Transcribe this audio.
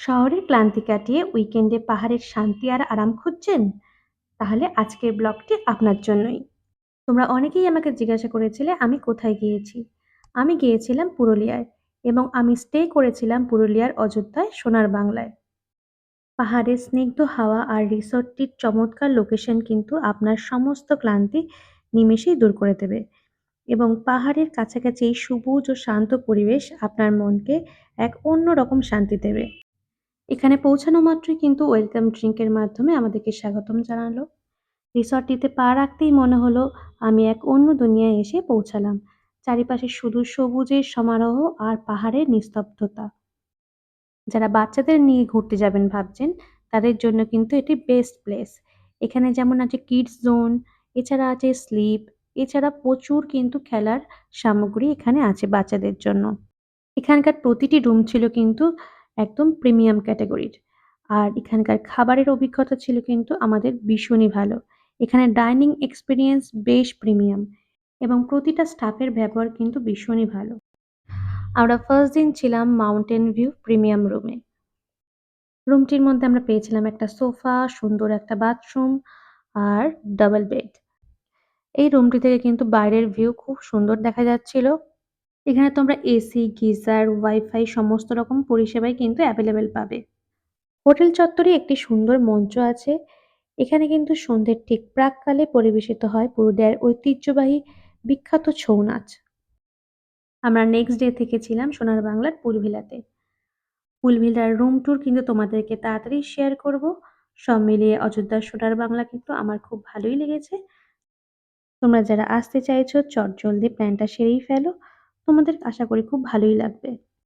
শহরের ক্লান্তি কাটিয়ে উইকেন্ডে পাহাড়ের শান্তি আর আরাম খুঁজছেন? তাহলে আজকের ব্লগটি আপনার জন্যই। তোমরা অনেকেই আমাকে জিজ্ঞাসা করেছিলে আমি কোথায় গিয়েছি। আমি গিয়েছিলাম পুরুলিয়ায় এবং আমি স্টে করেছিলাম পুরুলিয়ার অযোধ্যায় সোনার বাংলায়। পাহাড়ের স্নিগ্ধ হাওয়া আর রিসর্টটির চমৎকার লোকেশন কিন্তু আপনার সমস্ত ক্লান্তি নিমেষেই দূর করে দেবে এবং পাহাড়ের কাছাকাছি এই সবুজ ও শান্ত পরিবেশ আপনার মনকে এক অন্যরকম শান্তি দেবে। এখানে পৌঁছানো মাত্রই কিন্তু ওয়েলকাম ড্রিঙ্কের মাধ্যমে আমাদেরকে স্বাগতম জানালো। রিসর্টটিতে পা রাখতেই মনে হলো আমি এক অন্য দুনিয়ায় এসে পৌঁছালাম। চারিপাশে শুধু সবুজের সমারোহ আর পাহাড়ের নিস্তব্ধতা। যারা বাচ্চাদের নিয়ে ঘুরতে যাবেন ভাবছেন, তাদের জন্য কিন্তু এটি বেস্ট প্লেস। এখানে যেমন আছে কিডস জোন, এছাড়া আছে স্লিপ, এছাড়া প্রচুর কিন্তু খেলার সামগ্রী এখানে আছে বাচ্চাদের জন্য। এখানকার প্রতিটি রুম ছিল কিন্তু একদম প্রিমিয়াম ক্যাটাগরির। আর এখানকার খাবারের অভিজ্ঞতা ছিল কিন্তু আমাদের ভীষণই ভালো। এখানে ডাইনিং এক্সপেরিয়েন্স বেশ প্রিমিয়াম এবং প্রতিটা স্টাফের ব্যবহার কিন্তু ভীষণই ভালো। আমরা ফার্স্ট দিন ছিলাম মাউন্টেন ভিউ প্রিমিয়াম রুমে। রুমটির মধ্যে আমরা পেয়েছিলাম একটা সোফা, সুন্দর একটা বাথরুম আর ডাবল বেড। এই রুমটি থেকে কিন্তু বাইরের ভিউ খুব সুন্দর দেখা যাচ্ছিল। এখানে তোমরা এসি, গিজার, ওয়াইফাই সমস্ত রকম পরিষেবাই কিন্তু অ্যাভেলেবেল পাবে। হোটেল চত্বরে একটি সুন্দর মঞ্চ আছে। এখানে কিন্তু সন্ধ্যের ঠিক প্রাক্কালে পরিবেশিত হয় পুরুলিয়ার ঐতিহ্যবাহী বিখ্যাত ছৌ নাচ। আমরা নেক্সট ডে থেকে ছিলাম সোনার বাংলার পুলভিলাতে। পুলভিলার রুম ট্যুর কিন্তু তোমাদেরকে তাড়াতাড়ি শেয়ার করব। সব মিলিয়ে অযোধ্যার সোনার বাংলা কিন্তু আমার খুব ভালোই লেগেছে। তোমরা যারা আসতে চাইছো চটজলদি প্ল্যানটা সেরেই ফেলো। তোমাদের আশা করি খুব ভালোই লাগবে।